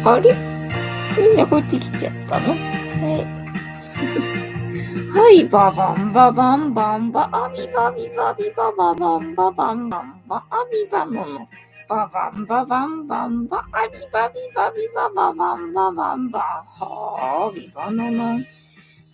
あれ、みんなこっち来ちゃったの？はい。はい、ババンババンバンバアビバビバビバババンババンバンバアビバノノババンババンバンバアビバビバビバババンババンバはビバノノ。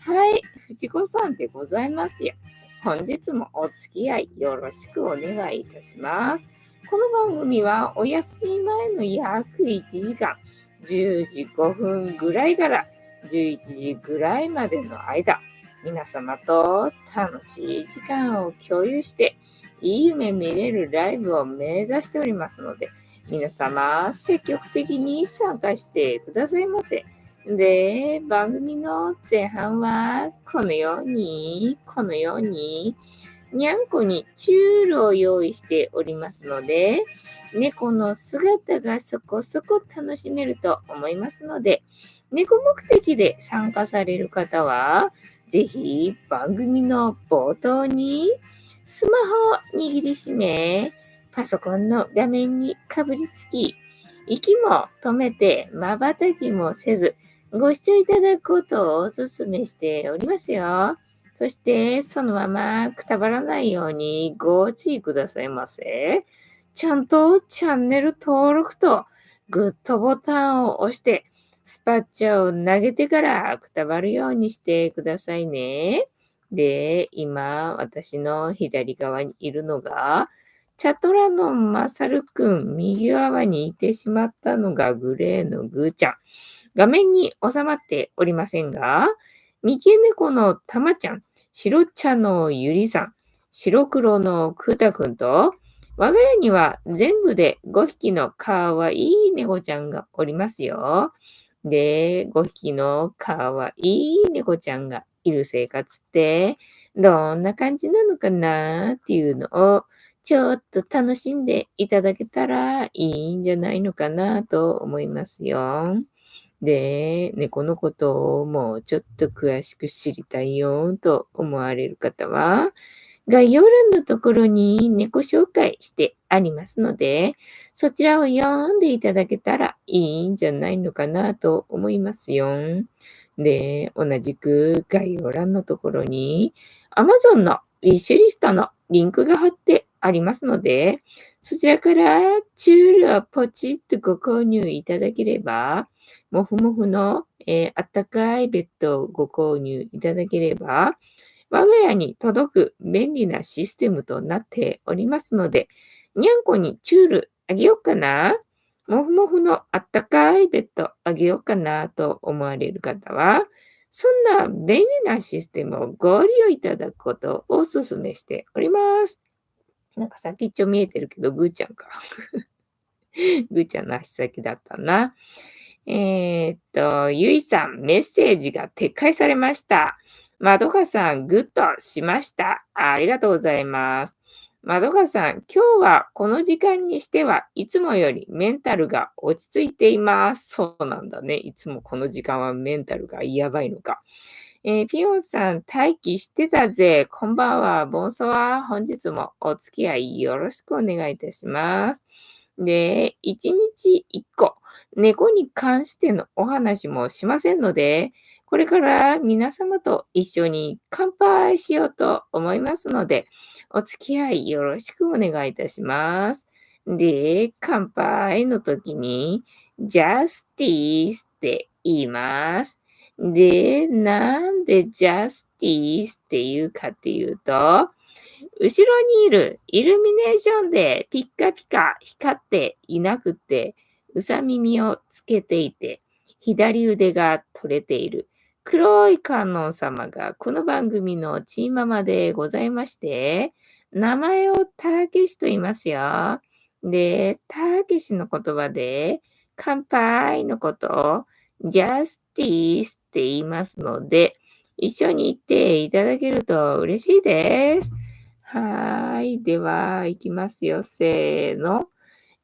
はい、藤子さんでございますよ。本日もお付き合いよろしくお願いいたします。この番組はお休み前の約1時間、10時5分ぐらいから11時ぐらいまでの間、皆様と楽しい時間を共有して、いい夢見れるライブを目指しておりますので、皆様積極的に参加してくださいませ。で、番組の前半はこのように、にゃんこにチュールを用意しておりますので、猫の姿がそこそこ楽しめると思いますので、猫目的で参加される方は、ぜひ番組の冒頭にスマホを握りしめ、パソコンの画面にかぶりつき、息も止めて瞬きもせず、ご視聴いただくことをお勧めしておりますよ。そして、そのままくたばらないようにご注意くださいませ。ちゃんとチャンネル登録とグッドボタンを押して、スパッチャを投げてからくたばるようにしてくださいね。で、今、私の左側にいるのが、チャトラのマサルくん、右側にいてしまったのがグレーのグーちゃん。画面に収まっておりませんが、三毛猫のたまちゃん、白茶のゆりさん、白黒のくーたくんと、我が家には全部で5匹のかわいい猫ちゃんがおりますよ。で、5匹のかわいい猫ちゃんがいる生活って、どんな感じなのかなっていうのを、ちょっと楽しんでいただけたらいいんじゃないのかなと思いますよ。で、猫のことをもうちょっと詳しく知りたいよと思われる方は、概要欄のところに猫紹介してありますので、そちらを読んでいただけたらいいんじゃないのかなと思いますよ。で、同じく概要欄のところに Amazon のウィッシュリストのリンクが貼ってありますので、そちらからチュールをポチッとご購入いただければ、もふもふの、あったかいベッドをご購入いただければ、我が家に届く便利なシステムとなっておりますので、にゃんこにチュールあげようかな、もふもふのあったかいベッドあげようかなと思われる方は、そんな便利なシステムをご利用いただくことをお勧めしております。なんか先っちょ見えてるけど、ぐーちゃんか。ぐーちゃんの足先だったな。ゆいさん、メッセージが撤回されました。まどかさん、グッドしました。ありがとうございます。まどかさん、今日はこの時間にしてはいつもよりメンタルが落ち着いています。そうなんだね。いつもこの時間はメンタルがやばいのか。ピヨンさん、待機してたぜ。こんばんは。ボンソワ。本日もお付き合いよろしくお願いいたします。で、1日1個、猫に関してのお話もしませんので、これから皆様と一緒に乾杯しようと思いますので、お付き合いよろしくお願いいたします。で、乾杯の時に、ジャスティスって言います。で、なんでジャスティスって言うかっていうと、後ろにいるイルミネーションでピッカピカ光っていなくて、うさ耳をつけていて、左腕が取れている黒い観音様がこの番組のチーママでございまして、名前をたけしと言いますよ。で、たけしの言葉で、乾杯のことをジャスティスって言いますので、一緒に言っていただけると嬉しいです。はーい。では、いきますよ。せーの。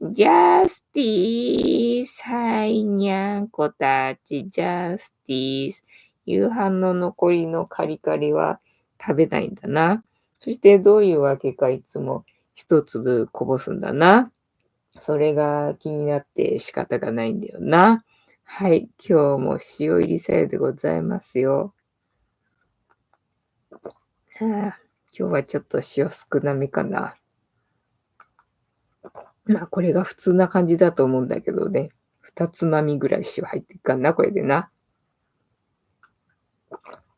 ジャスティース。はい、にゃんこたち、ジャスティース。夕飯の残りのカリカリは食べないんだな。そしてどういうわけかいつも一粒こぼすんだな。それが気になって仕方がないんだよな。はい、今日も塩入りさゆでございますよ。はあ、今日はちょっと塩少なめかな。まあ、これが普通な感じだと思うんだけどね。2つまみぐらい塩入ってっかんな、これでな。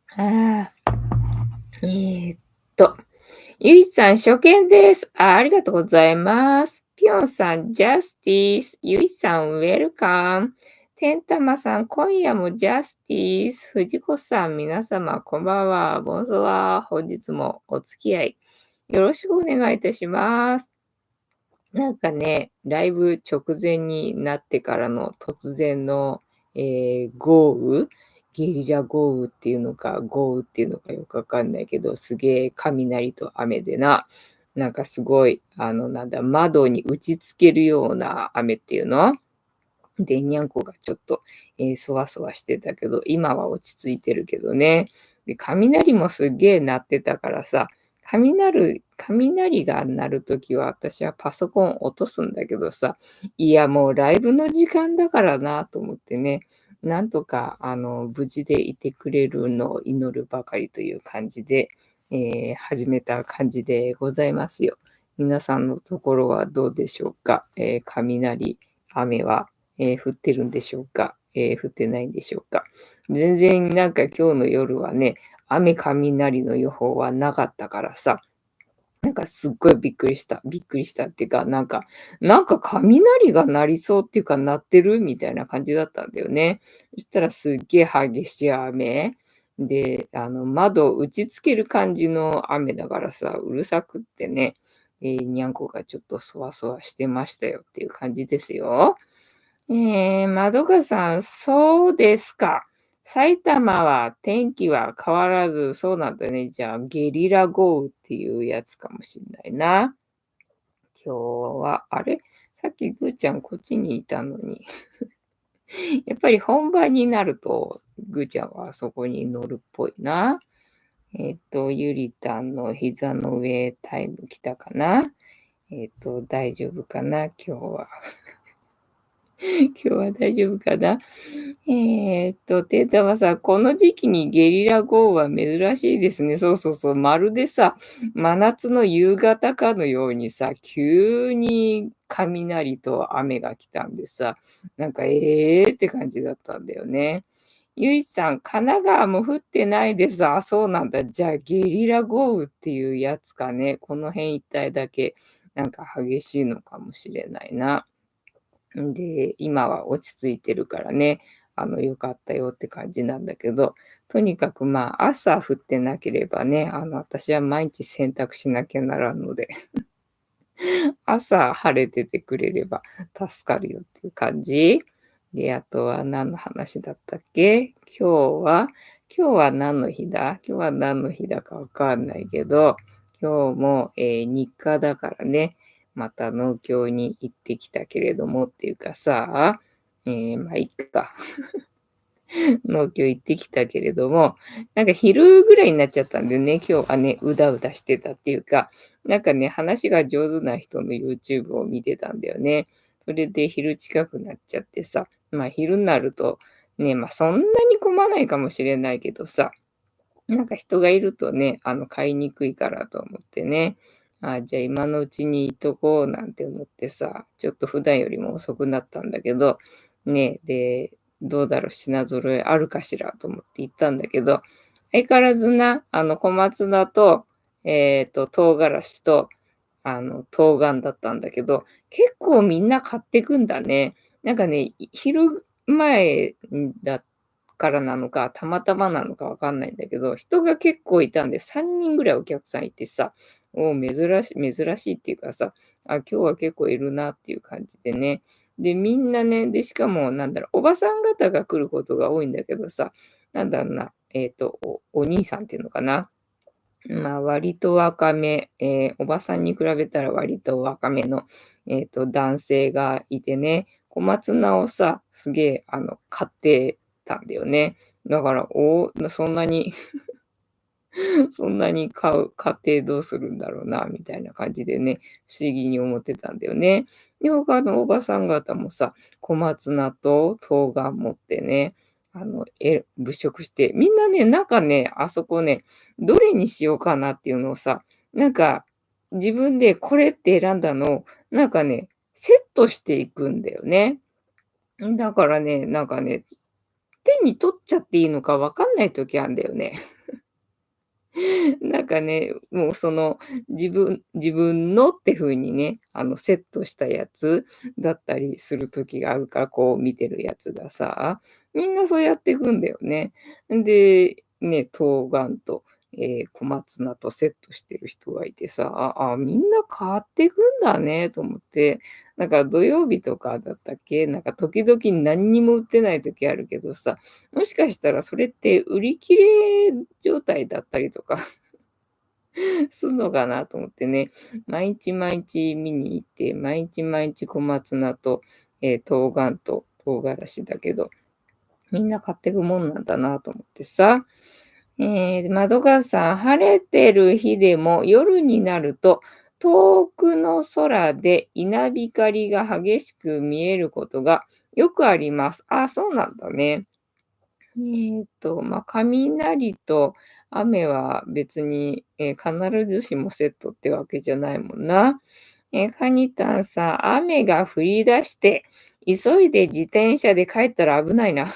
はあ、えーっと、ゆいさん、初見です。ありがとうございます。ぴょんさん、ジャスティス。ゆいさん、ウェルカム。てんたまさん、今夜もジャスティス。藤子さん、皆様、こんばんは。ボンソワ。本日もお付き合いよろしくお願いいたします。なんかね、ライブ直前になってからの突然の、豪雨、ゲリラ豪雨っていうのか、豪雨っていうのかよくわかんないけど、すげえ雷と雨でな、なんかすごい、窓に打ちつけるような雨っていうので、にゃんこがちょっと、そわそわしてたけど、今は落ち着いてるけどね。で、雷もすっげえ鳴ってたからさ、雷が鳴るときは私はパソコン落とすんだけどさ、いや、もうライブの時間だからなと思ってね、なんとか、無事でいてくれるのを祈るばかりという感じで、始めた感じでございますよ。皆さんのところはどうでしょうか。雷、雨は降ってるんでしょうか、降ってないんでしょうか。全然なんか今日の夜はね、雨雷の予報はなかったからさ、なんかすっごいびっくりした。びっくりしたっていうか、なんか雷が鳴りそうっていうか、鳴ってるみたいな感じだったんだよね。そしたらすっげえ激しい雨で、窓を打ちつける感じの雨だからさ、うるさくってね、にゃんこがちょっとそわそわしてましたよっていう感じですよ。まどかさん、そうですか。埼玉は天気は変わらず、そうなんだね。じゃあ、ゲリラ豪雨っていうやつかもしんないな。今日は、あれさっきぐーちゃんこっちにいたのに。やっぱり本番になると、ぐーちゃんはあそこに乗るっぽいな。ゆりたんの膝の上タイム来たかな。大丈夫かな今日は。今日は大丈夫かな。てんたまさん、この時期にゲリラ豪雨は珍しいですね。そうそうそう。まるでさ、真夏の夕方かのようにさ、急に雷と雨が来たんでさ、なんか、って感じだったんだよね。ゆいさん、神奈川も降ってないです。あ、そうなんだ。じゃあ、ゲリラ豪雨っていうやつかね。この辺一帯だけ、なんか激しいのかもしれないな。で、今は落ち着いてるからね、良かったよって感じなんだけど、とにかく、まあ、朝降ってなければね、私は毎日洗濯しなきゃならんので、朝晴れててくれれば助かるよっていう感じ。で、あとは何の話だったっけ？今日は何の日だ？今日は何の日だかわかんないけど、今日も、日課だからね、また農協に行ってきたけれどもっていうかさ、まあ、いっか。農協行ってきたけれども、なんか昼ぐらいになっちゃったんでね、今日はね、うだうだしてたっていうか、なんかね、話が上手な人の YouTube を見てたんだよね。それで昼近くなっちゃってさ、まあ昼になると、ね、まあそんなに混まないかもしれないけどさ、なんか人がいるとね、買いにくいからと思ってね、あ、じゃあ今のうちに行っとこうなんて思ってさ、ちょっと普段よりも遅くなったんだけど、ね、で、どうだろう、品揃えあるかしらと思って行ったんだけど、相変わらずな、小松菜と、唐辛子と、冬瓜だったんだけど、結構みんな買ってくんだね。なんかね、昼前だからなのか、たまたまなのかわかんないんだけど、人が結構いたんで、3人ぐらいお客さんいてさ、珍しいっていうかさ、あ、今日は結構いるなっていう感じでね。で、みんなね、で、しかもなんだろう、おばさん方が来ることが多いんだけどさ、なんだろうな、お兄さんっていうのかな。まあ、割と若め、おばさんに比べたら割と若めの、男性がいてね、小松菜をさ、すげえ、買ってたんだよね。だから、そんなにそんなに買ってどうするんだろうな、みたいな感じでね、不思議に思ってたんだよね。で、他のおばさん方もさ、小松菜と冬瓜持ってね、物色して、みんなね、なんかね、あそこね、どれにしようかなっていうのをさ、なんか、自分でこれって選んだのを、なんかね、セットしていくんだよね。だからね、なんかね、手に取っちゃっていいのか分かんない時あんだよね。なんかね、もうその、自分のって風にね、セットしたやつだったりする時があるから、こう見てるやつがさ、みんなそうやっていくんだよね。で、ね、冬瓜と、小松菜とセットしてる人がいてさ、みんな買ってくんだねと思って、なんか土曜日とかだったっけ、なんか時々何にも売ってない時あるけどさ、もしかしたらそれって売り切れ状態だったりとかすんのかなと思ってね、毎日毎日見に行って、毎日毎日小松菜と、冬瓜と唐辛子だけど、みんな買ってくもんなんだなと思ってさ。窓川さん、晴れてる日でも夜になると、遠くの空で稲光が激しく見えることがよくあります。あ、そうなんだね。雷と雨は別に、必ずしもセットってわけじゃないもんな。カニタンさん、雨が降り出して、急いで自転車で帰ったら危ないな。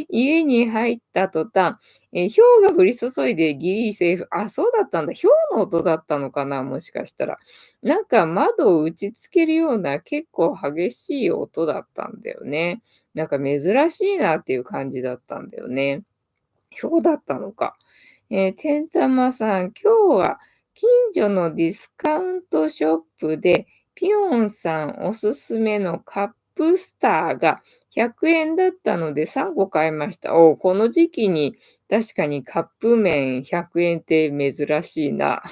家に入った途端、雹が降り注いでギリセーフ。あ、そうだったんだ。雹の音だったのかな、もしかしたら。なんか窓を打ちつけるような結構激しい音だったんだよね。なんか珍しいなっていう感じだったんだよね。今日だったのか。てんたまさん、今日は近所のディスカウントショップで、ピヨンさんおすすめのカップスターが100円だったので3個買いました。おお、この時期に確かにカップ麺100円って珍しいな。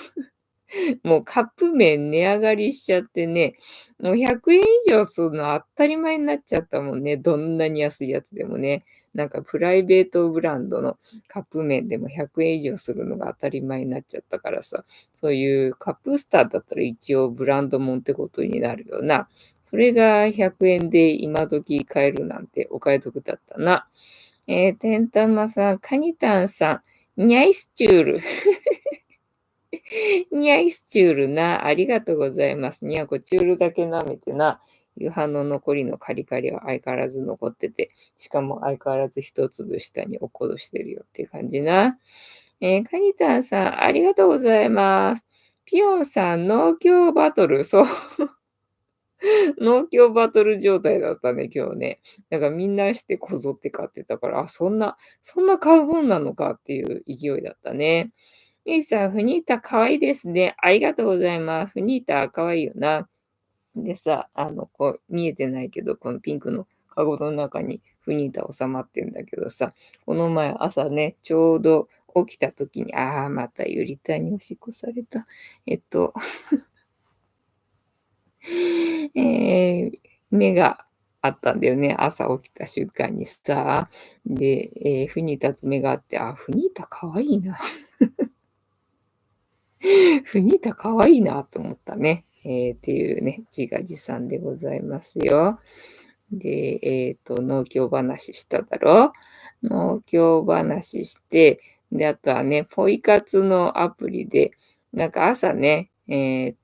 もうカップ麺値上がりしちゃってね、もう100円以上するの当たり前になっちゃったもんね。どんなに安いやつでもね。なんかプライベートブランドのカップ麺でも100円以上するのが当たり前になっちゃったからさ、そういうカップスターだったら一応ブランドもんってことになるよな。それが100円で今時買えるなんてお買い得だったな。てんたまさん、カニタンさん、ニャイスチュール。ニャイスチュールな、ありがとうございます。にゃこチュールだけ舐めてな、夕飯の残りのカリカリは相変わらず残ってて、しかも相変わらず一粒下に落っことしてるよっていう感じな。カニタンさん、ありがとうございます。ピヨンさん、農協バトル、そう、農協バトル状態だったね、今日ね。だからみんなしてこぞって買ってたから、そんな買うもんなのかっていう勢いだったね。ゆいさん、フニータ可愛いですね。ありがとうございます。フニータ可愛いよな。でさ、こう、見えてないけど、このピンクのカゴの中にフニータ収まってんだけどさ、この前朝ね、ちょうど起きた時に、またゆりたんにおしっこされた。えっと、目があったんだよね。朝起きた瞬間にさ。で、フニータと目があって、フニータ可愛いな。フニータ可愛いなと思ったね。っていうね、自画自賛でございますよ。で、農協話しただろ。農協話して、で、あとはね、ポイ活のアプリで、なんか朝ね、今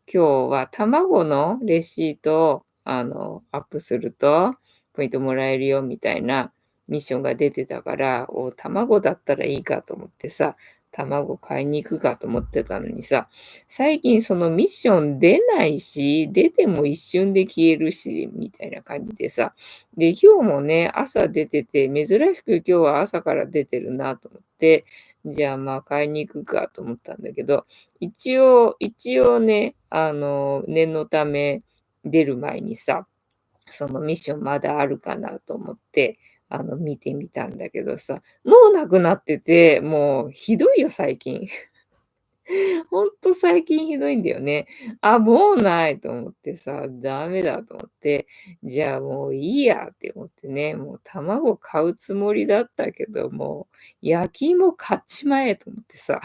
日は卵のレシートを、アップすると、ポイントもらえるよみたいなミッションが出てたから、卵だったらいいかと思ってさ、卵買いに行くかと思ってたのにさ、最近そのミッション出ないし、出ても一瞬で消えるし、みたいな感じでさ。で、今日もね、朝出てて、珍しく今日は朝から出てるなと思って、じゃあまあ買いに行くかと思ったんだけど、一応ね、念のため出る前にさ、そのミッションまだあるかなと思って、見てみたんだけどさ、もうなくなってて、もうひどいよ、最近。ほんと最近ひどいんだよね。もうないと思ってさ、ダメだと思って、じゃあもういいやって思ってね、もう卵買うつもりだったけども、焼き芋買っちまえと思ってさ。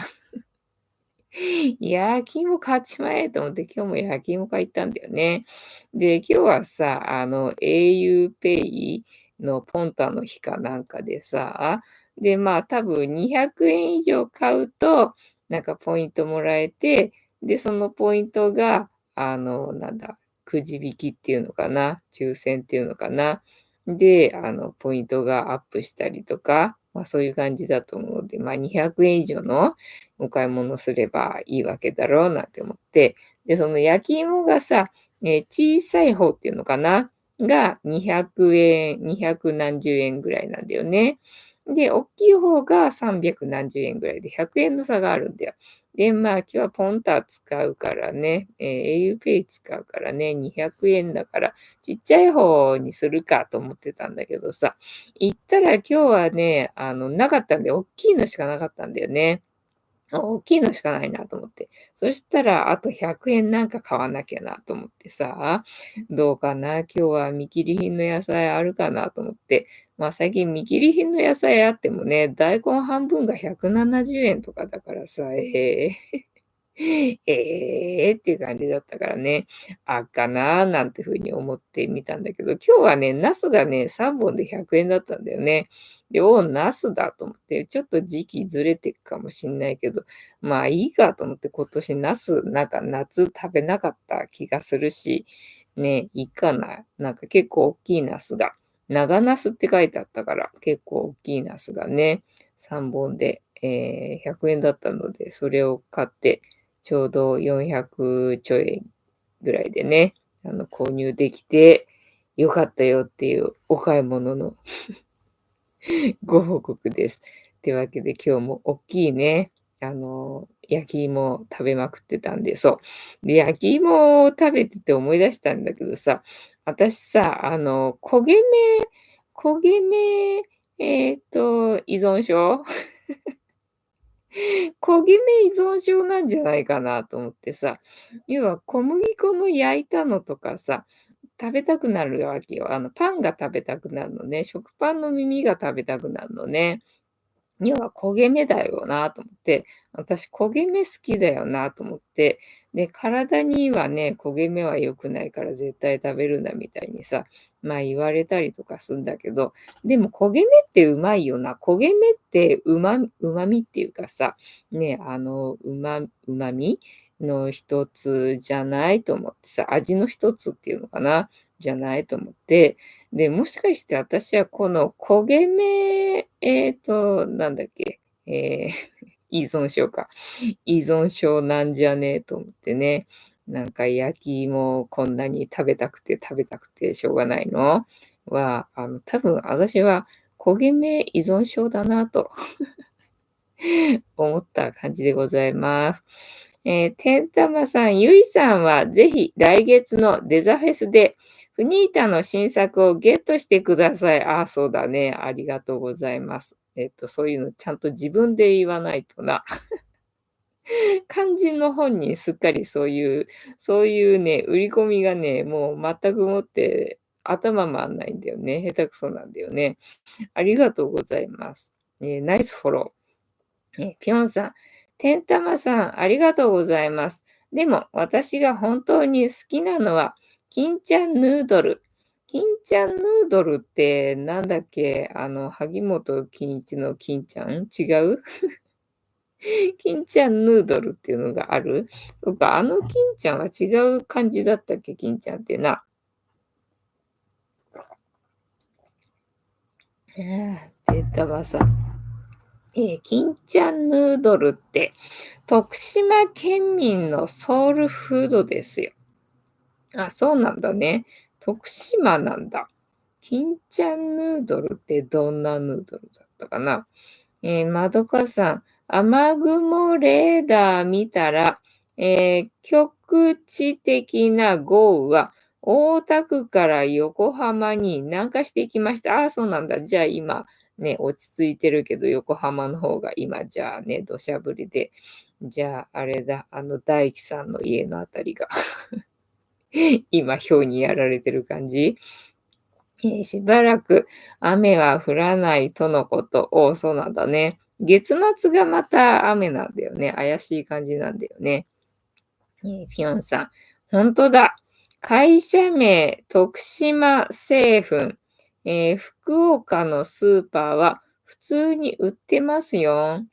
焼き芋買っちまえと思って、今日も焼き芋買い行ったんだよね。で、今日はさ、auPay のポンタの日かなんかでさ、で、まあ、多分200円以上買うと、なんかポイントもらえて、で、そのポイントが、なんだ、くじ引きっていうのかな、抽選っていうのかな。で、ポイントがアップしたりとか、まあ、そういう感じだと思うので、まあ、200円以上のお買い物すればいいわけだろうなって思って、で、その焼き芋がさ、小さい方っていうのかなが200円、200何十円ぐらいなんだよね。で、大きい方が300何十円ぐらいで100円の差があるんだよ。で、まあ今日はポンタ使うからね、auPay 使うからね、200円だから、ちっちゃい方にするかと思ってたんだけどさ、行ったら今日はね、なかったんで、大きいのしかなかったんだよね。大きいのしかないなと思って。そしたら、あと100円なんか買わなきゃなと思ってさ、どうかな、今日は見切り品の野菜あるかなと思って。まあ最近見切り品の野菜あってもね、大根半分が170円とかだからさ、っていう感じだったからね、あっかなーなんて風に思ってみたんだけど、今日はね、ナスがね、3本で100円だったんだよね。で、ナスだと思って、ちょっと時期ずれていくかもしんないけど、まあいいかと思って今年ナス、なんか夏食べなかった気がするし、ね、いいかな。なんか結構大きいナスが、長ナスって書いてあったから、結構大きいナスがね、3本で、100円だったので、それを買って、ちょうど400ちょいぐらいでね、購入できてよかったよっていうお買い物のご報告です。ってわけで今日もおっきいね、焼き芋食べまくってたんで、そう。で、焼き芋を食べてて思い出したんだけどさ、私さ、焦げ目、依存症焦げ目依存症なんじゃないかなと思ってさ、要は小麦粉の焼いたのとかさ、食べたくなるわけよ。パンが食べたくなるのね。食パンの耳が食べたくなるのね。要は焦げ目だよなと思って、私焦げ目好きだよなと思って、で、体にはね、焦げ目は良くないから絶対食べるなみたいにさ、まあ言われたりとかするんだけど、でも焦げ目ってうまいよな。焦げ目ってうまみっていうかさ、ね、うまみの一つじゃないと思ってさ、味の一つっていうのかな、じゃないと思って、で、もしかして私はこの焦げ目、なんだっけ、依存症か。依存症なんじゃねえと思ってね。なんか焼き芋をこんなに食べたくてしょうがないのは、多分私は焦げ目依存症だなと思った感じでございます。てんたまさん、ゆいさんはぜひ来月のデザフェスでフニータの新作をゲットしてください。ああ、そうだね。ありがとうございます。そういうのちゃんと自分で言わないとな。肝心の本人すっかりそういうね、売り込みがね、もう全くもって頭回んないんだよね。下手くそなんだよね。ありがとうございます。ナイスフォロー。ぴょんさん、てんたまさん、ありがとうございます。でも、私が本当に好きなのは、金ちゃんヌードル。金ちゃんヌードルってなんだっけ萩本欽一の金ちゃん違う金ちゃんヌードルっていうのがあるとか、金ちゃんは違う感じだったっけ金ちゃんってな。出たわさ。金ちゃんヌードルって、徳島県民のソウルフードですよ。あ、そうなんだね。徳島なんだ。金ちゃんヌードルってどんなヌードルだったかな。まどかさん、雨雲レーダー見たら、局地的な豪雨は大田区から横浜に南下していきました。ああ、そうなんだ。じゃあ今、ね、落ち着いてるけど、横浜の方が今、じゃあね、土砂降りで。じゃあ、あれだ、大樹さんの家のあたりが今、氷にやられてる感じ。しばらく雨は降らないとのこと。おそうなんだね。月末がまた雨なんだよね。怪しい感じなんだよね。ピョンさん。ほんとだ。会社名、徳島製粉。福岡のスーパーは普通に売ってますよ。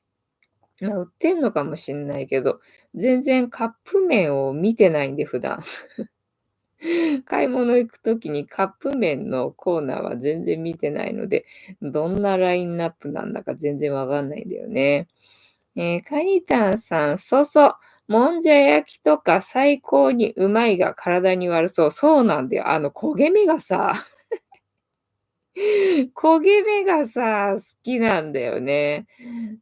まあ、売ってんのかもしんないけど、全然カップ麺を見てないんで、普段。買い物行くときにカップ麺のコーナーは全然見てないので、どんなラインナップなんだか全然わかんないんだよね。カニタンさん、そうそう。もんじゃ焼きとか最高にうまいが体に悪そう。そうなんだよ。焦げ目がさ、焦げ目がさ、好きなんだよね。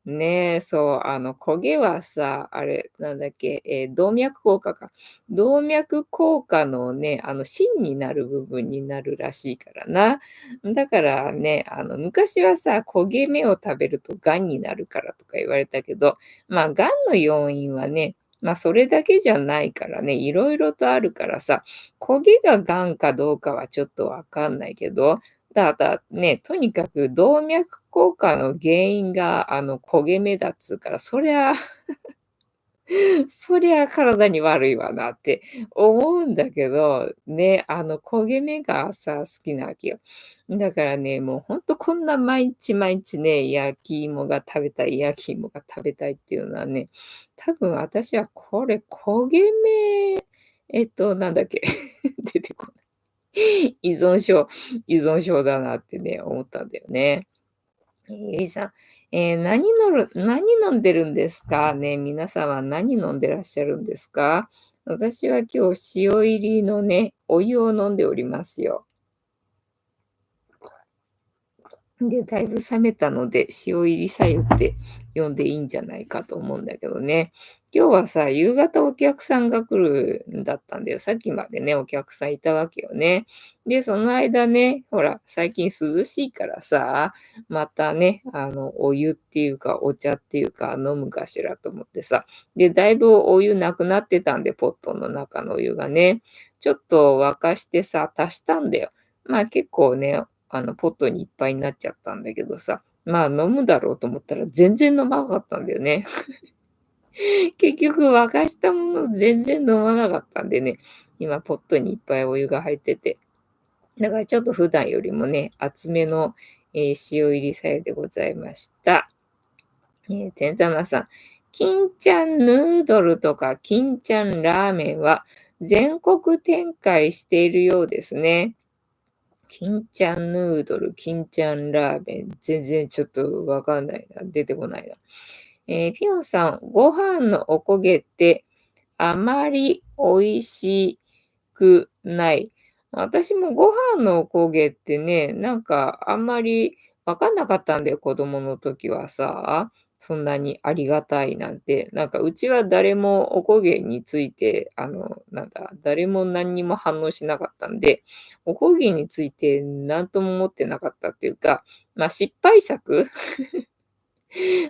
ねえ、そう、焦げはさ、あれ、なんだっけ、動脈硬化か。動脈硬化のね、芯になる部分になるらしいからな。だからね、昔はさ、焦げ目を食べると癌になるからとか言われたけど、まあ、癌の要因はね、まあ、それだけじゃないからね、いろいろとあるからさ、焦げが癌かどうかはちょっとわかんないけど、ね、とにかく動脈硬化の原因が、焦げ目だっつうから、そりゃ体に悪いわなって思うんだけど、ね、焦げ目がさ、好きなわけよ。だからね、もうほんとこんな毎日毎日ね、焼き芋が食べたいっていうのはね、多分私はこれ焦げ目、なんだっけ、出てこない。依存症だなってね、思ったんだよね。ゆいさん、何飲んでるんですかね、皆様何飲んでらっしゃるんですか？私は今日塩入りのね、お湯を飲んでおりますよ。で、だいぶ冷めたので、塩入り白湯って呼んでいいんじゃないかと思うんだけどね。今日はさ、夕方お客さんが来るんだったんだよ。さっきまでね、お客さんいたわけよね。で、その間ね、ほら、最近涼しいからさ、またね、お湯っていうか、お茶っていうか、飲むかしらと思ってさ。で、だいぶお湯なくなってたんで、ポットの中のお湯がね。ちょっと沸かしてさ、足したんだよ。まあ結構ね、ポットにいっぱいになっちゃったんだけどさ、まあ飲むだろうと思ったら全然飲まなかったんだよね。結局沸かしたもの全然飲まなかったんでね、今ポットにいっぱいお湯が入ってて、だからちょっと普段よりもね、厚めの、塩入りさ湯でございました。天玉さん、金ちゃんヌードルとか金ちゃんラーメンは全国展開しているようですね。金ちゃんヌードル、金ちゃんラーメン、全然ちょっとわかんないな。出てこないな。ピヨンさん、ご飯のおこげってあまり美味しくない。私もご飯のおこげってね、なんかあんまりわかんなかったんだよ、子供の時はさ。そんなにありがたいなんて。なんかうちは誰もおこげについて、誰も何にも反応しなかったんで、おこげについて何とも思ってなかったっていうか、まあ失敗作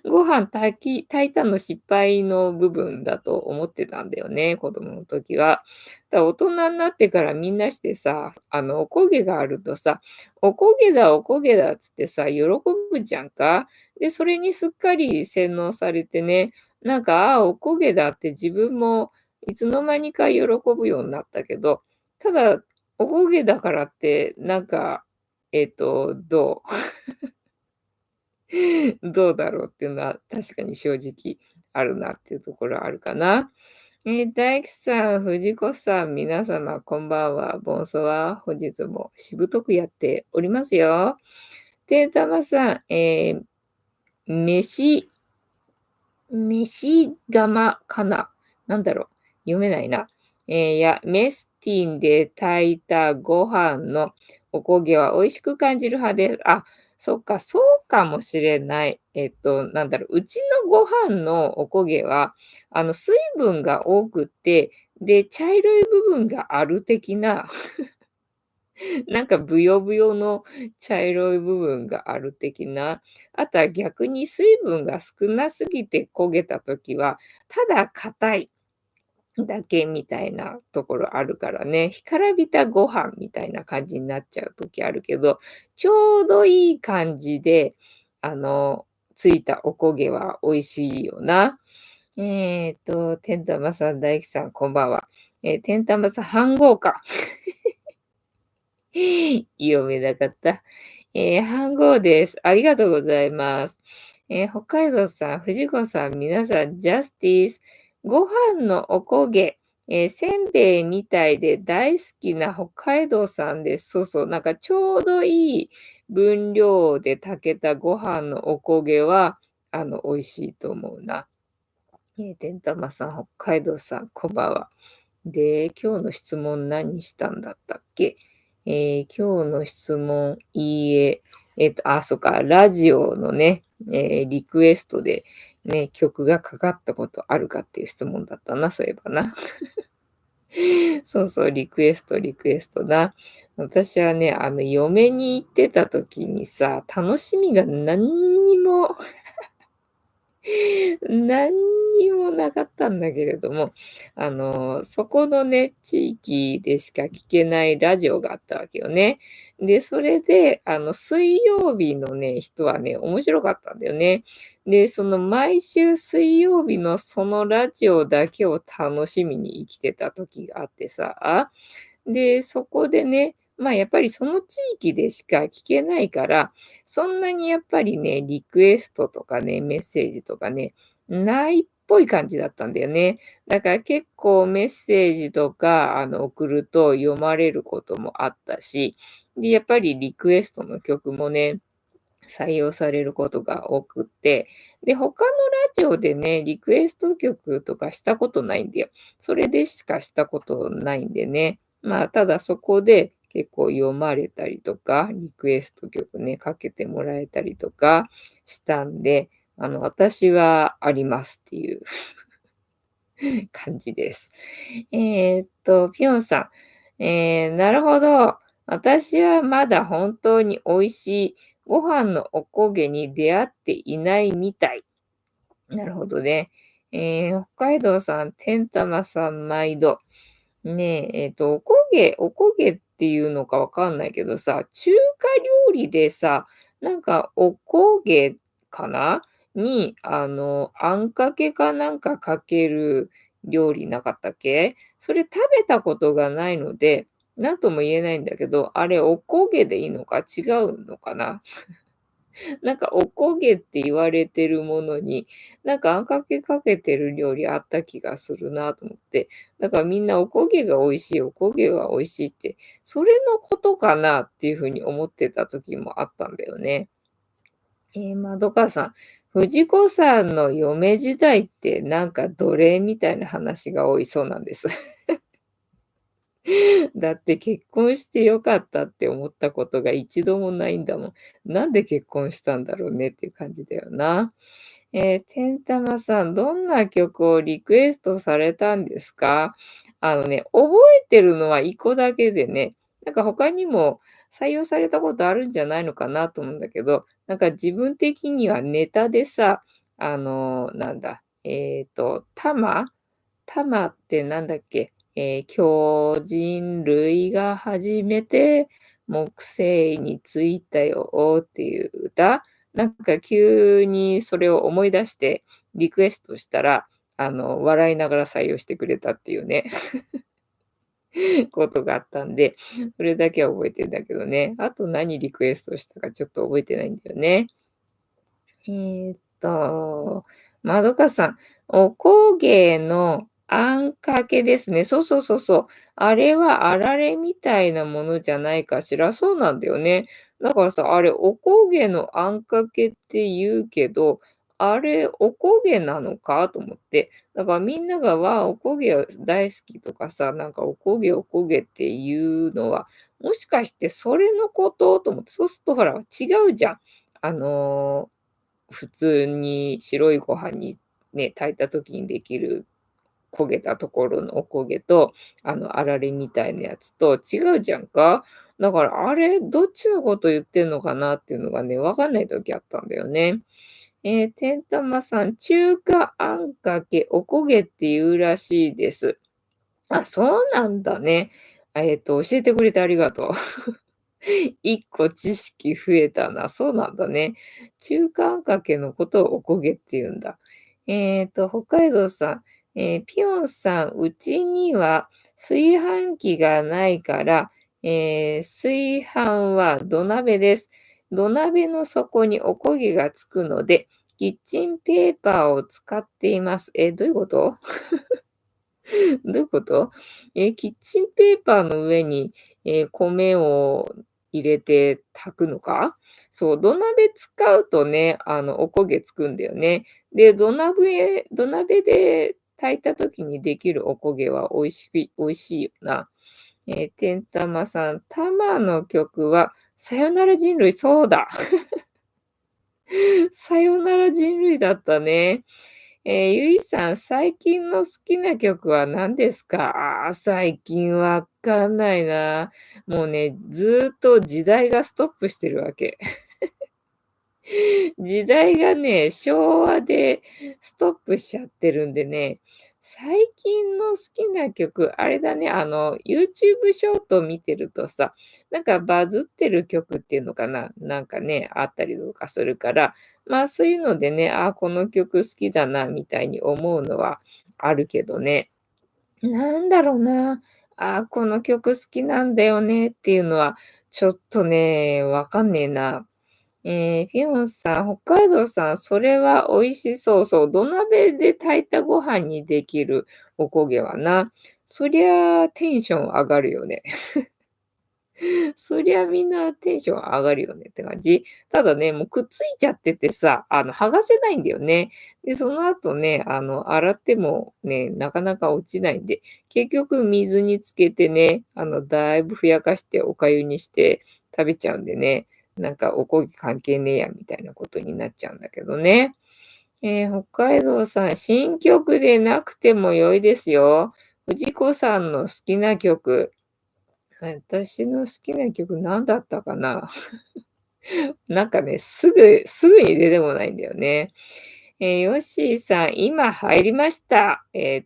ご飯炊いたの失敗の部分だと思ってたんだよね、子供の時は。大人になってからみんなしてさ、おこげがあるとさ、おこげだ、おこげだっつってさ、喜ぶじゃんか。で、それにすっかり洗脳されてね、なんか、ああ、おこげだって自分もいつの間にか喜ぶようになったけど、ただ、おこげだからって、なんか、どうどうだろうっていうのは確かに正直あるなっていうところはあるかな。大工さん、藤子さん、皆様こんばんは。ボンソワ。本日もしぶとくやっておりますよ。てんたまさん、飯釜かななんだろう読めないな。メスティンで炊いたご飯のおこげは美味しく感じる派です。あ、そっか、そうかもしれない。うちのご飯のおこげは、水分が多くって、で、茶色い部分がある的な、なんかブヨブヨの茶色い部分がある的な、あとは逆に水分が少なすぎて焦げた時は、ただ硬いだけみたいなところあるからね、干からびたご飯みたいな感じになっちゃう時あるけど、ちょうどいい感じで、あの、ついたおこげは美味しいよな。てんたまさん、大吉さん、こんばんは。てんたまさん、飯盒か。読めなかった。飯盒です。ありがとうございます。北海道さん、藤子さん、皆さん、ジャスティス。ご飯のおこげ、せんべいみたいで大好きな北海道さんです。そうそう、なんかちょうどいい分量で炊けたご飯のおこげは、美味しいと思うな。てんたまさん、北海道さん、こんばんは。で、今日の質問何したんだったっけ？今日の質問、いいえ、そっか、ラジオのね、リクエストでね、曲がかかったことあるかっていう質問だったな、そういえばな。そうそう、リクエストな。私はね、嫁に行ってた時にさ、楽しみが何にも何にもなかったんだけれども、そこのね、地域でしか聞けないラジオがあったわけよね。で、それで、水曜日のね、人はね、面白かったんだよね。で、その毎週水曜日のそのラジオだけを楽しみに生きてた時があってさ、で、そこでね、やっぱりその地域でしか聞けないから、そんなにやっぱりね、リクエストとかね、メッセージとかね、ないっぽい感じだったんだよね。だから結構メッセージとか、送ると読まれることもあったし、で、やっぱりリクエストの曲もね、採用されることが多くって、で、他のラジオでね、リクエスト曲とかしたことないんだよ。それでしかしたことないんでね。ただそこで結構読まれたりとか、リクエスト曲ね、かけてもらえたりとかしたんで、私はありますっていう感じです。ぴょんさん。なるほど。私はまだ本当に美味しいご飯のおこげに出会っていないみたい。なるほどね。北海道さん、天玉さん、毎度。ねえ、おこげっていうのかわかんないけどさ、中華料理でさ、なんかおこげかなに、あんかけかなんかかける料理なかったっけ？それ食べたことがないので、なんとも言えないんだけど、あれおこげでいいのか違うのかな？なんかおこげって言われてるものに、なんかあんかけかけてる料理あった気がするなと思って。だからみんなおこげが美味しい、おこげは美味しいって、それのことかなっていうふうに思ってた時もあったんだよね。まどかさん、藤子さんの嫁時代ってなんか奴隷みたいな話が多いそうなんです。だって結婚してよかったって思ったことが一度もないんだもん。なんで結婚したんだろうねっていう感じだよな。てんたまさん、どんな曲をリクエストされたんですか？覚えてるのは1個だけでね、なんか他にも採用されたことあるんじゃないのかなと思うんだけど、なんか自分的にはネタでさ、なんだ、タマってなんだっけ、巨人類が初めて木星に着いたよっていう歌、なんか急にそれを思い出してリクエストしたら、笑いながら採用してくれたっていうね、ことがあったんで、それだけは覚えてんだけどね。あと何リクエストしたかちょっと覚えてないんだよね。えまどかさん、おこげのあんかけですね。そうそうそうそう。あれはあられみたいなものじゃないかしら。そうなんだよね。だからさ、あれ、おこげのあんかけって言うけど、あれ、おこげなのかと思って。だからみんなが、おこげ大好きとかさ、なんかおこげっていうのは、もしかしてそれのことと思って。そうするとほら、違うじゃん。あの普通に白いご飯にね、炊いた時にできる焦げたところのおこげと、あられみたいなやつと違うじゃんか。だから、あれ、どっちのこと言ってんのかなっていうのがね、わかんない時あったんだよね。てんたまさん、中華あんかけおこげっていうらしいです。あ、そうなんだね。教えてくれてありがとう。一個知識増えたな。そうなんだね。中間掛けのことをおこげって言うんだ。北海道さん、ピヨンさん、うちには炊飯器がないから、炊飯は土鍋です。土鍋の底におこげがつくので、キッチンペーパーを使っています。どういうこと？どういうこと？キッチンペーパーの上に、米を入れて炊くのか？そう、土鍋使うとね、おこげつくんだよね。で、土鍋で炊いた時にできるおこげは美味しいよな。てんたまさん、タマの曲は、さよなら人類、そうだ。さよなら人類だったね。ゆいさん、最近の好きな曲は何ですか？最近わかんないな。もうね、ずっと時代がストップしてるわけ。時代がね、昭和でストップしちゃってるんでね、最近の好きな曲、あれだね、YouTube ショート見てるとさ、なんかバズってる曲っていうのかな、なんかね、あったりとかするから、まあそういうのでね、この曲好きだな、みたいに思うのはあるけどね。なんだろうな、この曲好きなんだよねっていうのは、ちょっとね、わかんねえな。ピヨンさん、北海道さん、それは美味しそう。そう、土鍋で炊いたご飯にできるおこげはな、そりゃテンション上がるよね。そりゃみんなテンション上がるよねって感じ。ただね、もうくっついちゃっててさ、剥がせないんだよね。で、その後ね、洗ってもね、なかなか落ちないんで、結局水につけてね、だいぶふやかしてお粥にして食べちゃうんでね、なんかおこげ関係ねえやみたいなことになっちゃうんだけどね。北海道さん、新曲でなくても良いですよ。藤子さんの好きな曲。私の好きな曲何だったかな。なんかね、すぐに出てこないんだよね。ヨッシーさん、今入りました。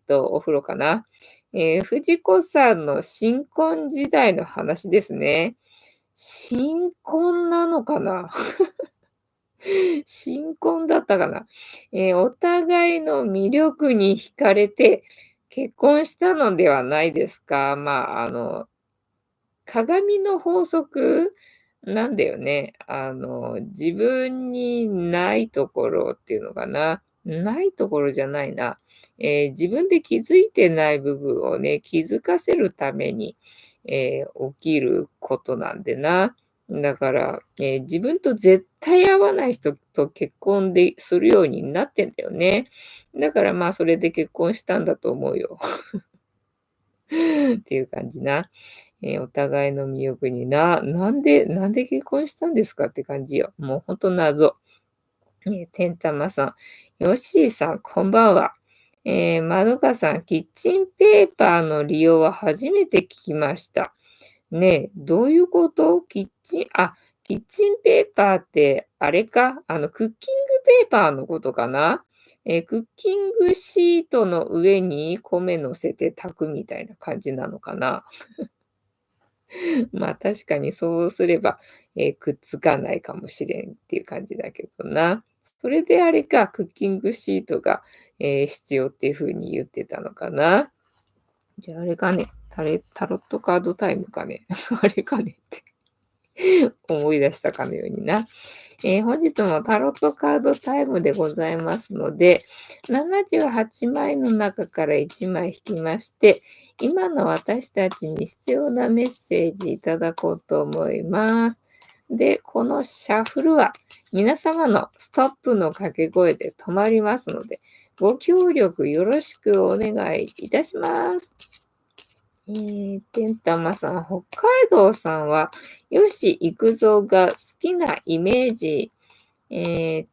お風呂かな。藤子さんの新婚時代の話ですね。新婚なのかな？新婚だったかな。お互いの魅力に惹かれて結婚したのではないですか。まあ、鏡の法則なんだよね。自分にないところっていうのかな。ないところじゃないな。自分で気づいてない部分をね、気づかせるために、起きることなんでな。だから、自分と絶対合わない人と結婚するようになってんだよね。だからまあ、それで結婚したんだと思うよ。っていう感じな。お互いの魅力になんで結婚したんですかって感じよ。もうほんと謎。てんたまさん、よっしーさん、こんばんは。まどかさん、キッチンペーパーの利用は初めて聞きました。ねえ、どういうこと？キッチンペーパーってあれか、クッキングペーパーのことかな？クッキングシートの上に米乗せて炊くみたいな感じなのかな？まあ、確かにそうすれば、くっつかないかもしれんっていう感じだけどな。それであれか、クッキングシートが、必要っていう風に言ってたのかな。じゃあ、あれかね、タロットカードタイムかね。あれかねって思い出したかのようにな。本日もタロットカードタイムでございますので、78枚の中から1枚引きまして、今の私たちに必要なメッセージいただこうと思います。で、このシャッフルは皆様のストップの掛け声で止まりますので、ご協力よろしくお願いいたします。てんたまさん、北海道さんは、吉幾三が好きなイメージ。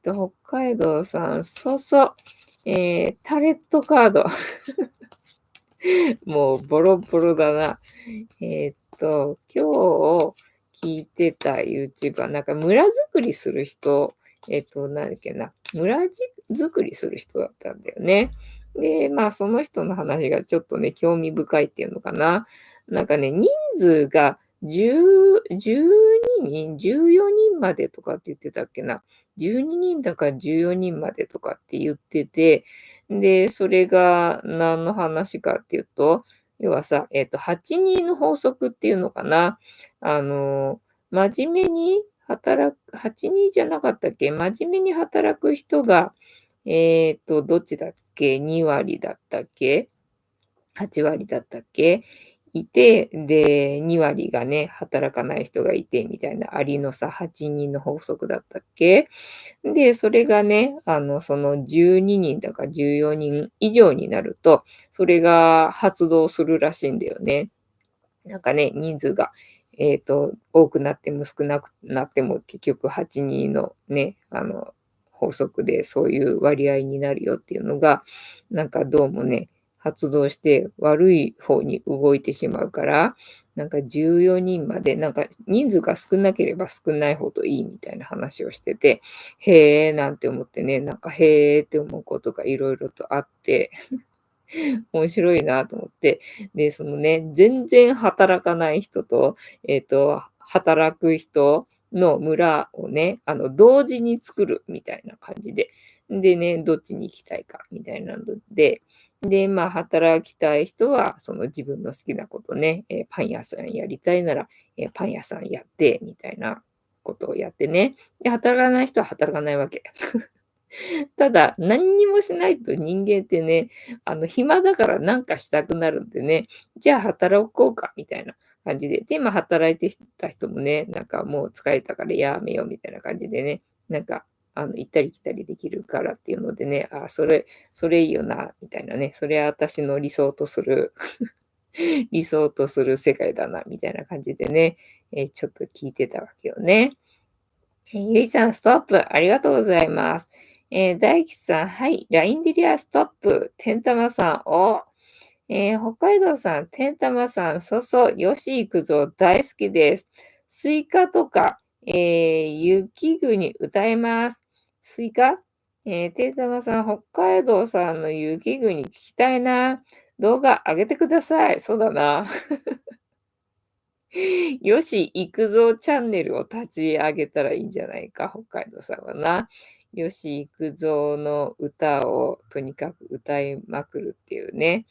北海道さん、タレットカード。もうボロボロだな。今日聞いてた YouTuber、なんか村づくりする人、なんだっけな、づくりする人だったんだよね。で、まあその人の話がちょっとね、興味深いっていうのかな。なんかね、人数が10人 ?14 人までとかって言ってたっけな。12人だか14人までとかって言ってて、で、それが何の話かっていうと、要はさ、8人の法則っていうのかな。真面目に8人じゃなかったっけ？真面目に働く人が、どっちだっけ？2割だったっけ？8割だったっけ？いて、で、2割がね、働かない人がいてみたいな、アリのさ、8人の法則だったっけ？で、それがね、その12人だか14人以上になると、それが発動するらしいんだよね。なんかね、人数が、多くなっても少なくなっても結局8人のね、法則でそういう割合になるよっていうのが、なんかどうもね、発動して悪い方に動いてしまうから、なんか14人まで、なんか人数が少なければ少ないほどいいみたいな話をしてて、へえなんて思ってね、なんかへえって思うことがいろいろとあって、面白いなと思って。で、そのね、全然働かない人と、働く人の村をね、同時に作るみたいな感じで。でね、どっちに行きたいかみたいなので、で、まあ、働きたい人は、その自分の好きなことね、パン屋さんやりたいなら、パン屋さんやって、みたいなことをやってね。で、働かない人は働かないわけ。ただ、何にもしないと人間ってね、暇だからなんかしたくなるんでね、じゃあ働こうかみたいな感じで。で、まあ、働いてた人もね、なんかもう疲れたからやめようみたいな感じでね、なんか、行ったり来たりできるからっていうのでね、あ、それいいよな、みたいなね、それは私の理想とする理想とする世界だな、みたいな感じでね、ちょっと聞いてたわけよね。ゆいさん、ストップ。ありがとうございます。大吉さん、はい。ラインデリアストップ。てんたまさん、お。北海道さん、てんたまさん、そうそう、よし行くぞ、大好きです。スイカとか、雪国歌えます。スイカてんたまさん、北海道さんの雪国聞きたいな。動画上げてください。そうだな。よし、行くぞチャンネルを立ち上げたらいいんじゃないか、北海道さんはな。よし、行くぞの歌をとにかく歌いまくるっていうね、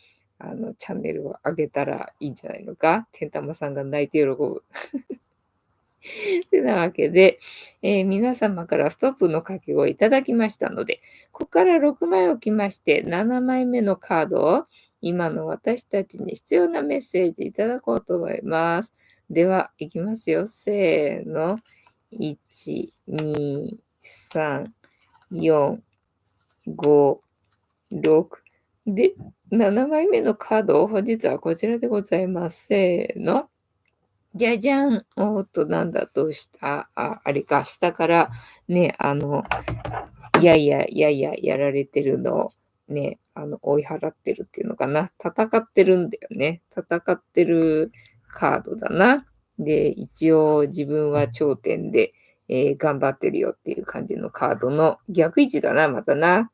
チャンネルを上げたらいいんじゃないのか。てんたまさんが泣いて喜ぶ。てなわけで、皆様からストップの掛け声いただきましたので、ここから6枚置きまして、7枚目のカードを今の私たちに必要なメッセージいただこうと思います。では、いきますよ。せーの。1、2、3、4、5、6。で、7枚目のカード、本日はこちらでございます。せーの。じゃじゃん。おっと、なんだ、どうした？あれか、下からね、いやいやいやいややられてるのをね、追い払ってるっていうのかな。戦ってるんだよね。戦ってるカードだな。で、一応自分は頂点で、頑張ってるよっていう感じのカードの逆位置だな、またな。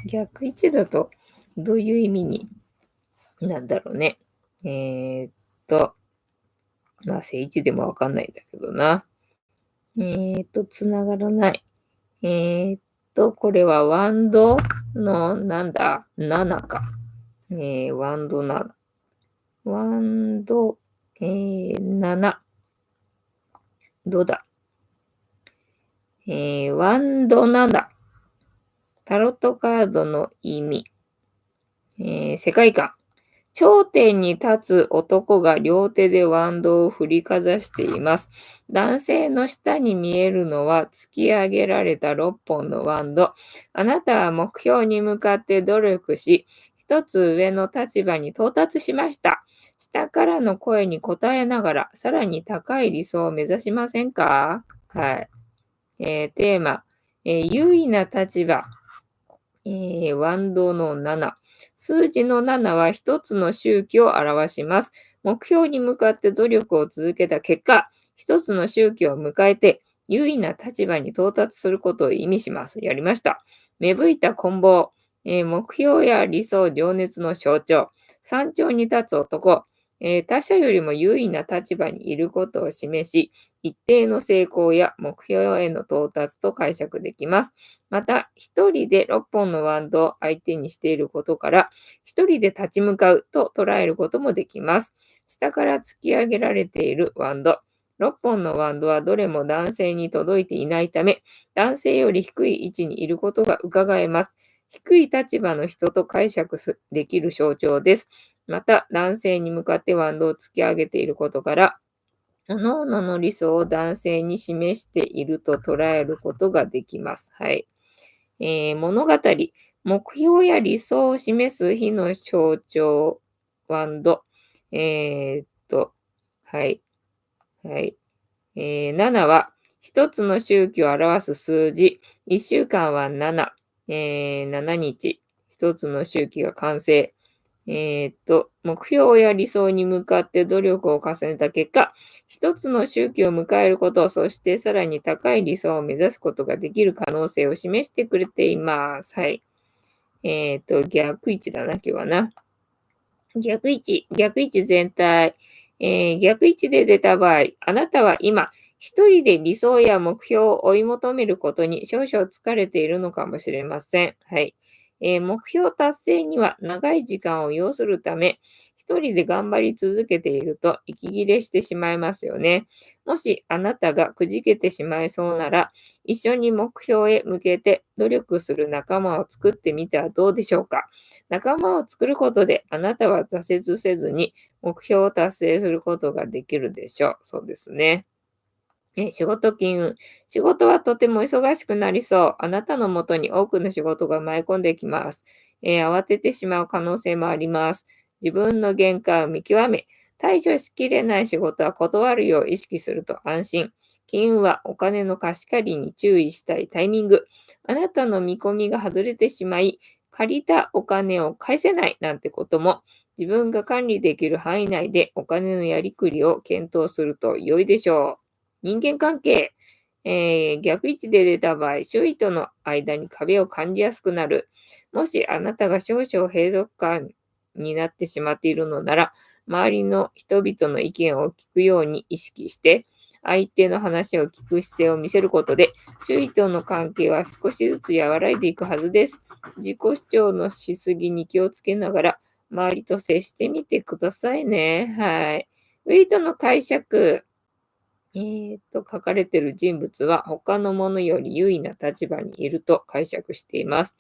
逆位置だと、どういう意味になんだろうね。えーっと、まあ、正位置でもわかんないんだけどな。つながらない。これはワンドの、なんだ、7か。ワンド7。ワンド、7。どうだワンド7。タロットカードの意味。世界観。頂点に立つ男が両手でワンドを振りかざしています。男性の下に見えるのは突き上げられた6本のワンド。あなたは目標に向かって努力し、一つ上の立場に到達しました。下からの声に応えながら、さらに高い理想を目指しませんか？はい。テーマ、優位な立場。ワンドの7。数字の7は一つの周期を表します。目標に向かって努力を続けた結果、一つの周期を迎えて優位な立場に到達することを意味します。やりました。芽吹いた棍棒、目標や理想、情熱の象徴。山頂に立つ男、他者よりも優位な立場にいることを示し、一定の成功や目標への到達と解釈できます。また、一人で6本のワンドを相手にしていることから、一人で立ち向かうと捉えることもできます。下から突き上げられているワンド。6本のワンドはどれも男性に届いていないため、男性より低い位置にいることが伺えます。低い立場の人と解釈できる象徴です。また、男性に向かってワンドを突き上げていることから、各々の理想を男性に示していると捉えることができます。はい。物語、目標や理想を示す日の象徴、ワンド。えーっと、はい。はい。7は、一つの周期を表す数字。1週間は7。7日。一つの周期が完成。目標や理想に向かって努力を重ねた結果、一つの周期を迎えること、そしてさらに高い理想を目指すことができる可能性を示してくれています。はい。逆位置だな、今日はな。逆位置全体。逆位置で出た場合、あなたは今、一人で理想や目標を追い求めることに少々疲れているのかもしれません。はい。目標達成には長い時間を要するため、一人で頑張り続けていると息切れしてしまいますよね。もしあなたがくじけてしまいそうなら、一緒に目標へ向けて努力する仲間を作ってみてはどうでしょうか。仲間を作ることであなたは挫折せずに目標を達成することができるでしょう。そうですね。仕事金運。仕事はとても忙しくなりそう。あなたのもとに多くの仕事が舞い込んできます。慌ててしまう可能性もあります。自分の限界を見極め、対処しきれない仕事は断るよう意識すると安心。金運はお金の貸し借りに注意したいタイミング。あなたの見込みが外れてしまい、借りたお金を返せないなんてことも、自分が管理できる範囲内でお金のやりくりを検討すると良いでしょう。人間関係、逆位置で出た場合、周囲との間に壁を感じやすくなる。もしあなたが少々閉塞感になってしまっているのなら、周りの人々の意見を聞くように意識して、相手の話を聞く姿勢を見せることで、周囲との関係は少しずつ和らいでいくはずです。自己主張のしすぎに気をつけながら、周りと接してみてくださいね。はい。ウェイトの解釈。書かれている人物は他の者より優位な立場にいると解釈しています。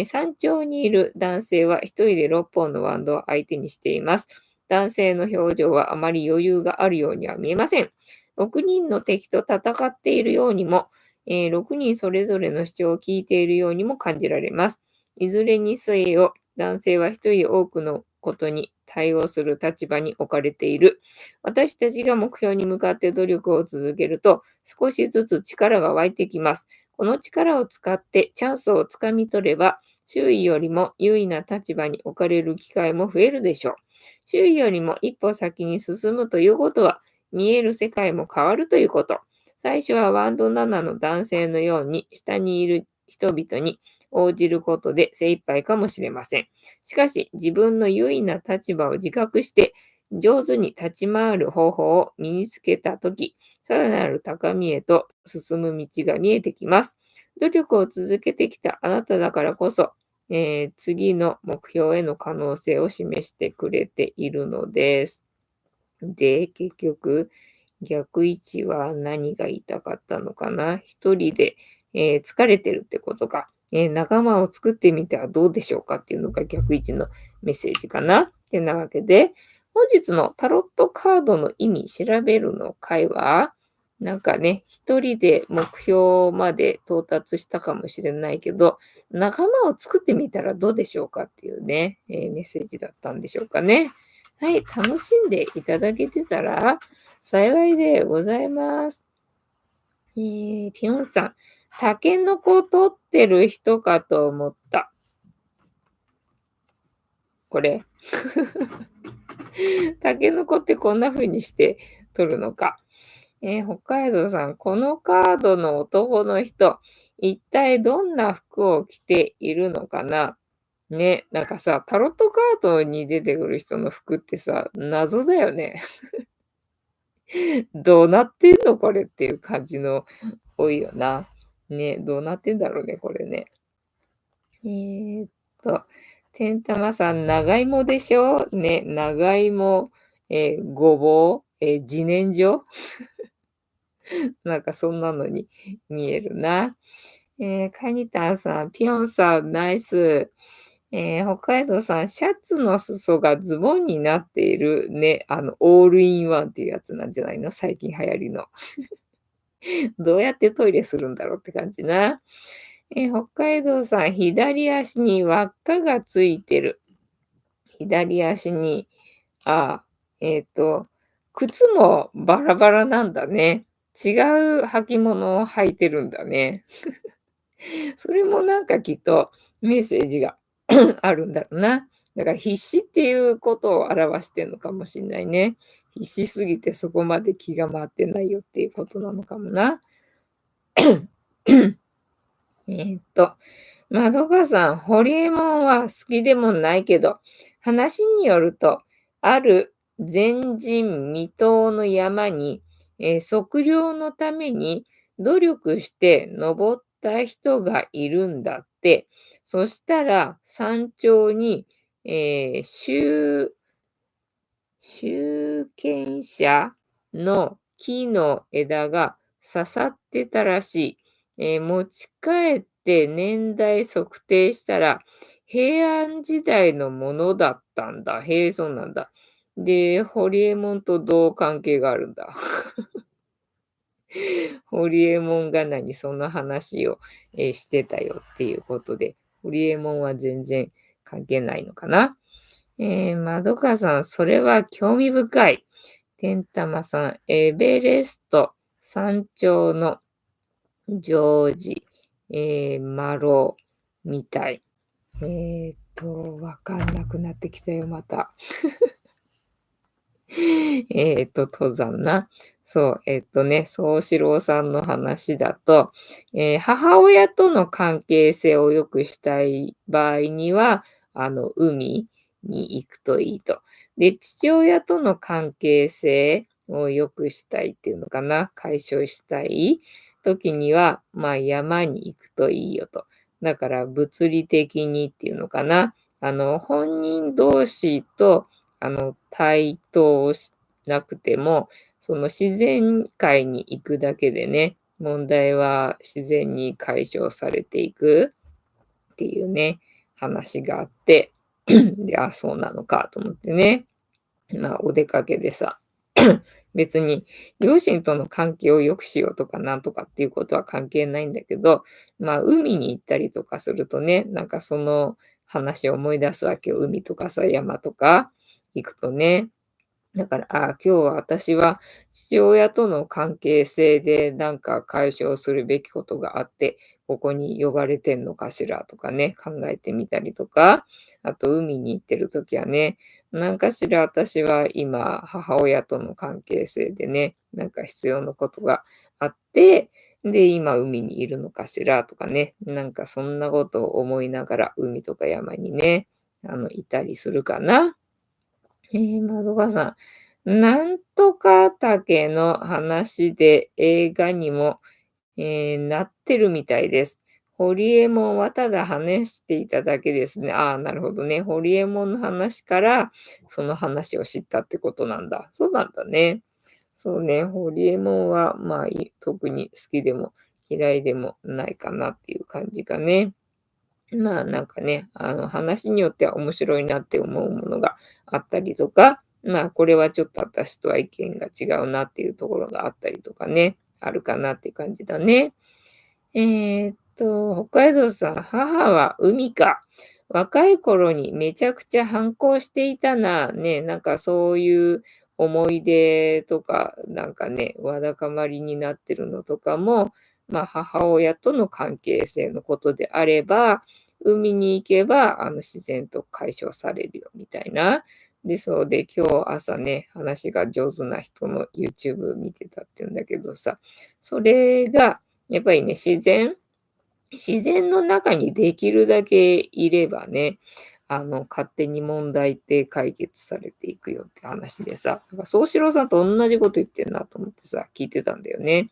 山頂にいる男性は一人で6本のワンドを相手にしています。男性の表情はあまり余裕があるようには見えません。6人の敵と戦っているようにも、6人それぞれの主張を聞いているようにも感じられます。いずれにせよ、男性は一人多くのことに対応する立場に置かれている。私たちが目標に向かって努力を続けると、少しずつ力が湧いてきます。この力を使ってチャンスをつかみ取れば、周囲よりも優位な立場に置かれる機会も増えるでしょう。周囲よりも一歩先に進むということは、見える世界も変わるということ。最初はワンド7の男性のように、下にいる人々に応じることで精一杯かもしれません。しかし、自分の優位な立場を自覚して、上手に立ち回る方法を身につけたとき、さらなる高みへと進む道が見えてきます。努力を続けてきたあなただからこそ、次の目標への可能性を示してくれているのです。で、結局、逆位置は何が言いたかったのかな。一人で、疲れてるってことか。仲間を作ってみてはどうでしょうかっていうのが逆位置のメッセージかな。ってなわけで、本日のタロットカードの意味調べるの回は、なんかね、一人で目標まで到達したかもしれないけど、仲間を作ってみたらどうでしょうかっていうね、メッセージだったんでしょうかね。はい、楽しんでいただけてたら幸いでございます。ぴょんさん、タケノコ取ってる人かと思った。これ。タケノコってこんな風にして取るのか。北海道さん、このカードの男の人、一体どんな服を着ているのかな。ね、なんかさ、タロットカードに出てくる人の服ってさ、謎だよね。どうなってんのこれっていう感じの多いよな。ね、どうなってんだろうね、これね。えーっと、てんたまさん、長芋でしょね、長芋、ごぼう、自然薯なんかそんなのに見えるな。カニタンさん、ピヨンさん、ナイス。北海道さん、シャツの裾がズボンになっているね。オールインワンっていうやつなんじゃないの最近流行りの。どうやってトイレするんだろうって感じな。北海道さん、左足に輪っかがついてる。左足に、あ、えっと、靴もバラバラなんだね。違う履物を履いてるんだね。それもなんかきっとメッセージがあるんだろうな。だから必死っていうことを表してんのかもしんないね。必死すぎてそこまで気が回ってないよっていうことなのかもな。えっと、まどかさん、ホリエモンは好きでもないけど、話によると、ある前人未到の山に、測量のために努力して登った人がいるんだって。そしたら山頂に、えー集集権者の木の枝が刺さってたらしい。持ち帰って年代測定したら、平安時代のものだったんだ。へえ、そうなんだ。で、ホリエモンとどう関係があるんだ。ホリエモンがその話を、してたよっていうことで、ホリエモンは全然関係ないのかな。まどかさん、それは興味深い。てんたまさん、エベレスト山頂のジョージ、マロみたい。わかんなくなってきたよ、また。登山な。そう、宗志郎さんの話だと、母親との関係性を良くしたい場合には、海に行くといいと。で、父親との関係性を良くしたいっていうのかな、解消したい時には、まあ、山に行くといいよと。だから、物理的にっていうのかな。本人同士と対等しなくても、その自然界に行くだけでね、問題は自然に解消されていくっていうね、話があって、で、あ、そうなのかと思ってね。まあ、お出かけでさ、別に両親との関係を良くしようとかなんとかっていうことは関係ないんだけど、まあ、海に行ったりとかするとね、なんかその話を思い出すわけよ。海とかさ、山とか行くとね。だから、ああ、今日は私は父親との関係性でなんか解消するべきことがあって、ここに呼ばれてんのかしらとかね、考えてみたりとか、あと海に行ってる時はね、なんかしら私は今、母親との関係性でね、なんか必要なことがあって、で、今海にいるのかしらとかね、なんかそんなことを思いながら海とか山にね、いたりするかな。まどかさん、なんとか竹の話で映画にも、なってるみたいです。ホリエモンはただ話していただけですね。ああ、なるほどね。ホリエモンの話から、その話を知ったってことなんだ。そうなんだね。そうね、ホリエモンは、まあ、特に好きでも嫌いでもないかなっていう感じかね。まあ、なんかね、話によっては面白いなって思うものがあったりとか、まあ、これはちょっと私とは意見が違うなっていうところがあったりとかね、あるかなっていう感じだね。北海道さん、母は海か。若い頃にめちゃくちゃ反抗していたな。ね、なんかそういう思い出とか、なんかね、わだかまりになってるのとかも、まあ母親との関係性のことであれば、海に行けば、自然と解消されるよ、みたいな。で、そうで、今日朝ね、話が上手な人の YouTube 見てたっていうんだけどさ、それが、やっぱりね、自然自然の中にできるだけいればね、勝手に問題って解決されていくよって話でさ、だから宗志郎さんと同じこと言ってんなと思ってさ、聞いてたんだよね。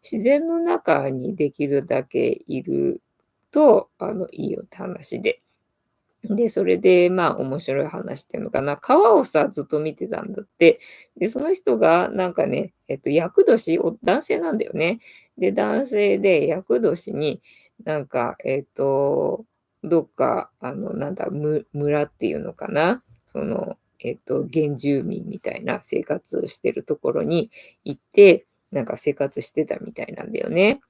自然の中にできるだけいると、いいよって話で。で、それで、まあ、面白い話っていうのかな、川をさ、ずっと見てたんだって。で、その人がなんかね、厄年男性なんだよね。で、男性で厄年に、なんか、どっか、村っていうのかな、原住民みたいな生活をしてるところに行って、なんか生活してたみたいなんだよね。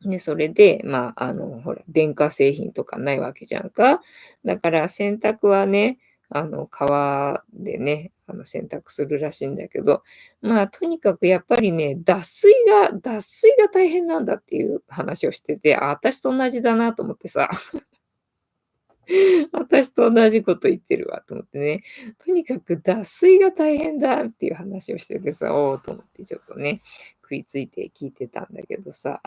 で、それで、まあ、ほら、電化製品とかないわけじゃんか。だから洗濯はね、川でね、洗濯するらしいんだけど、まあ、とにかくやっぱりね、脱水が大変なんだっていう話をしてて、あ、私と同じだなと思ってさ。私と同じこと言ってるわと思ってね。とにかく脱水が大変だっていう話をしててさ、おおと思ってちょっとね、食いついて聞いてたんだけどさ、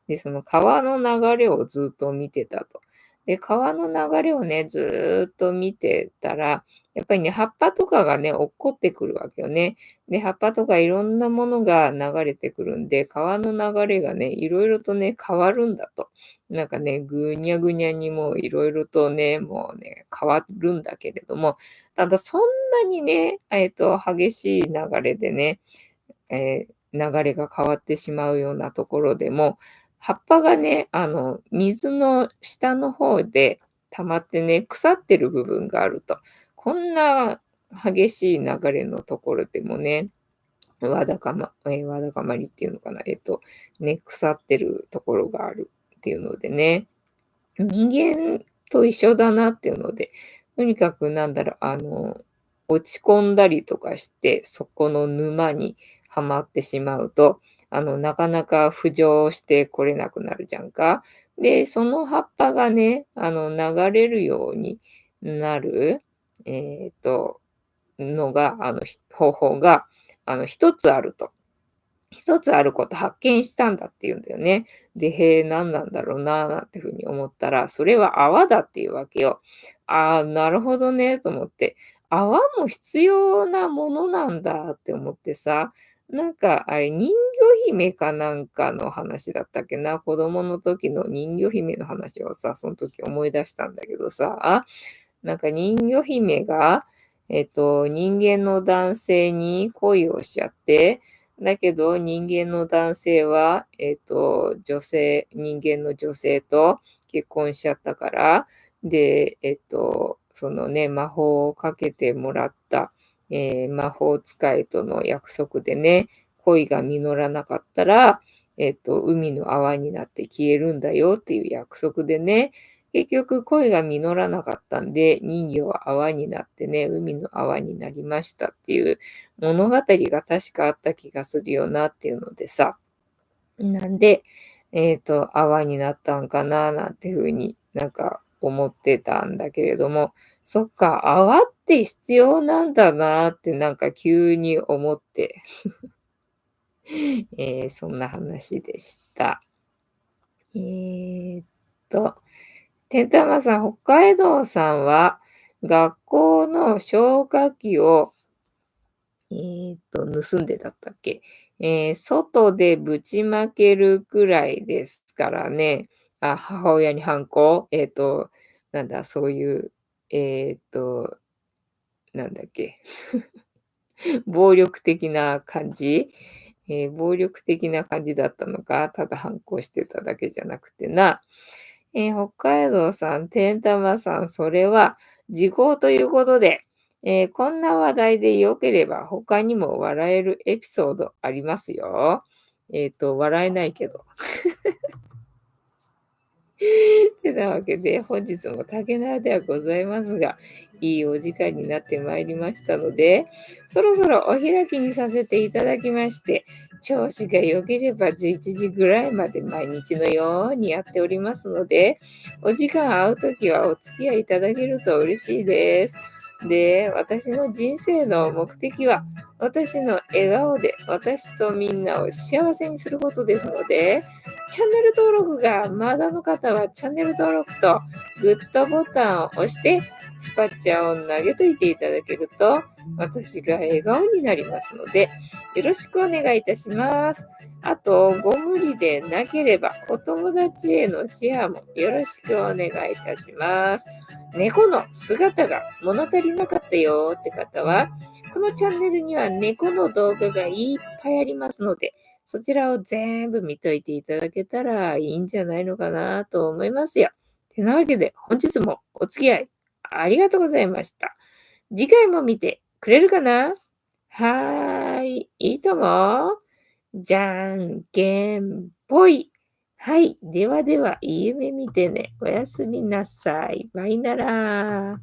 で、その川の流れをずっと見てたと。で、川の流れをね、ずーっと見てたら、やっぱりね、葉っぱとかがね、落っこってくるわけよね。で、葉っぱとかいろんなものが流れてくるんで、川の流れがね、いろいろとね、変わるんだと。なんかね、ぐにゃぐにゃにもういろいろとね、もうね、変わるんだけれども、ただそんなにね、激しい流れでね、流れが変わってしまうようなところでも、葉っぱがね、水の下の方で溜まってね、腐ってる部分があると。こんな激しい流れのところでもね、わだかまりっていうのかな、ね、腐ってるところがあるっていうのでね、人間と一緒だなっていうので、とにかく落ち込んだりとかして、そこの沼にはまってしまうと、なかなか浮上してこれなくなるじゃんか。で、その葉っぱがね、流れるようになる、えっと、方法が、一つあると。一つあること発見したんだって言うんだよね。で、へえ、何なんだろうな、なんて風に思ったら、それは泡だっていうわけよ。ああ、なるほどね、と思って。泡も必要なものなんだって思ってさ、なんかあれ、人魚姫かなんかの話だったっけな、子供の時の人魚姫の話をさ、その時思い出したんだけどさ、なんか人魚姫が、人間の男性に恋をしちゃって、だけど人間の男性は、人間の女性と結婚しちゃったから、で、そのね、魔法をかけてもらった、魔法使いとの約束でね、恋が実らなかったら、海の泡になって消えるんだよっていう約束でね、結局恋が実らなかったんで、人魚は泡になってね、海の泡になりましたっていう物語が確かあった気がするよなっていうのでさ、なんで、泡になったんかななんていう風になんか思ってたんだけれども、そっか、泡って必要なんだなってなんか急に思って、そんな話でした。えーっとてんたまさん、北海道さんは、学校の消火器を、盗んでだったっけ？外でぶちまけるくらいですからね。あ、母親に反抗？そういう、えっと、なんだっけ、暴力的な感じ？暴力的な感じだったのか、ただ反抗してただけじゃなくてな。北海道さん、てんたまさん、それは時効ということで、こんな話題で良ければ他にも笑えるエピソードありますよ。笑えないけど。てなわけで、本日も竹縄ではございますが、いいお時間になってまいりましたので、そろそろお開きにさせていただきまして、調子が良ければ11時ぐらいまで毎日のようにやっておりますので、お時間合うときはお付き合いいただけると嬉しいです。で、私の人生の目的は、私の笑顔で私とみんなを幸せにすることですので、チャンネル登録がまだの方はチャンネル登録とグッドボタンを押してスパッチャーを投げといていただけると私が笑顔になりますのでよろしくお願いいたします。あと、ご無理でなければお友達へのシェアもよろしくお願いいたします。猫の姿が物足りなかったよって方はこのチャンネルには猫の動画がいっぱいありますのでそちらを全部見といていただけたらいいんじゃないのかなと思いますよ。てなわけで本日もお付き合いありがとうございました。次回も見てくれるかな？はーい、いいとも。じゃんけんぽい。はい、ではでは、いい夢見てね。おやすみなさい。バイなら。